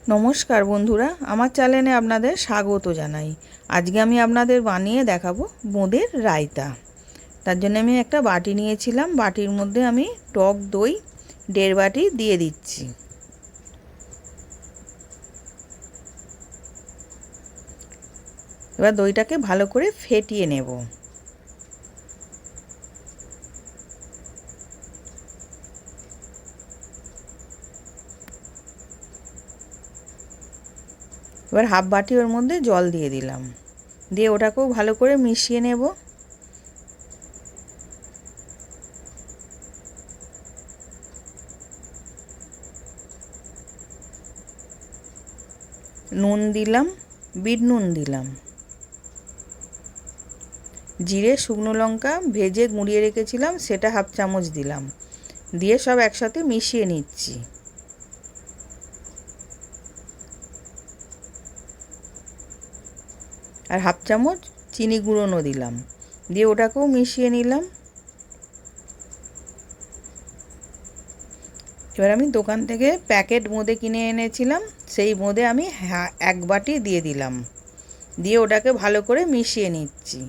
নমস্কার বন্ধুরা, আমার চ্যানেলে আপনাদের স্বাগত জানাই। আজকে আমি আপনাদের বানিয়ে দেখাবো বোঁদের রায়তা। তার জন্য আমি একটা বাটি নিয়েছিলাম, বাটির মধ্যে আমি টক দই 1.5 বাটি দিয়ে দিচ্ছি। এবার দইটাকে ভালো করে ফেটিয়ে নেব। এবার হাফ বাটি ওর মধ্যে জল দিয়ে দিলাম, দিয়ে ওটাকেও ভালো করে মিশিয়ে নেব। নুন দিলাম, বিট নুন দিলাম, জিরে শুকনো লঙ্কা ভেজে গুঁড়িয়ে রেখেছিলাম সেটা হাফ চামচ দিলাম, দিয়ে সব একসাথে মিশিয়ে নিচ্ছি। আর হাফ চামচ চিনি গুঁড়োনো দিলাম, দিয়ে ওটাকেও মিশিয়ে নিলাম। এবার আমি দোকান থেকে প্যাকেট বোঁদে কিনে এনেছিলাম, সেই বোঁদে আমি 1 বাটি দিয়ে দিলাম, দিয়ে ওটাকে ভালো করে মিশিয়ে নিচ্ছি।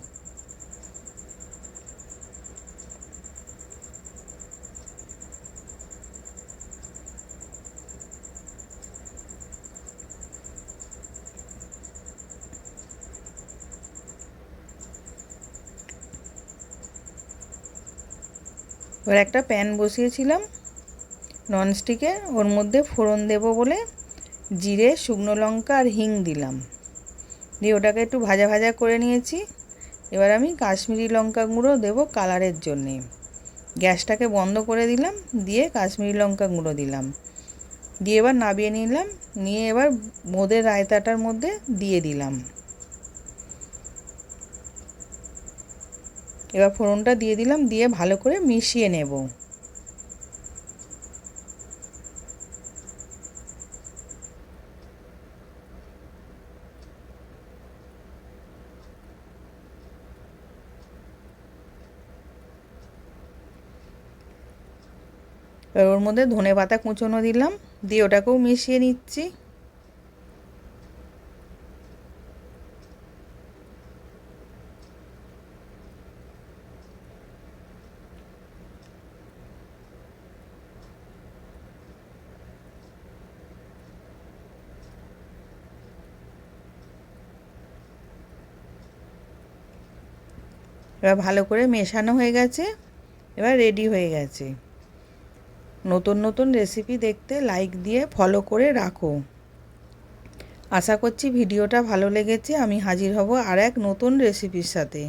এবার একটা প্যান বসিয়েছিলাম ননস্টিকে, ওর মধ্যে ফোড়ন দেব বলে জিরে শুকনো লঙ্কা আর হিং দিলাম, দিয়ে ওটাকে একটু ভাজা ভাজা করে নিয়েছি। এবার আমি কাশ্মীরি লঙ্কা গুঁড়ো দেবো কালারের জন্যে। গ্যাসটাকে বন্ধ করে দিলাম, দিয়ে কাশ্মীরি লঙ্কা গুঁড়ো দিলাম, দিয়ে এবার নাবিয়ে নিলাম। নিয়ে এবার বোঁদের রায়তাটার মধ্যে দিয়ে দিলাম। এবার ফোড়নটা দিয়ে দিলাম, দিয়ে ভালো করে মিশিয়ে নেব। এবার ওর মধ্যে ধনে পাতা কুচোনো দিলাম, দিয়ে ওটাকেও মিশিয়ে নিচ্ছি। এবার ভালো করে মেশানো হয়ে গেছে, এবার রেডি হয়ে গেছে। নতুন নতুন রেসিপি দেখতে লাইক দিয়ে ফলো করে রাখো। আশা করছি ভিডিওটা ভালো লেগেছে। আমি হাজির হব আর এক নতুন রেসিপির সাথে।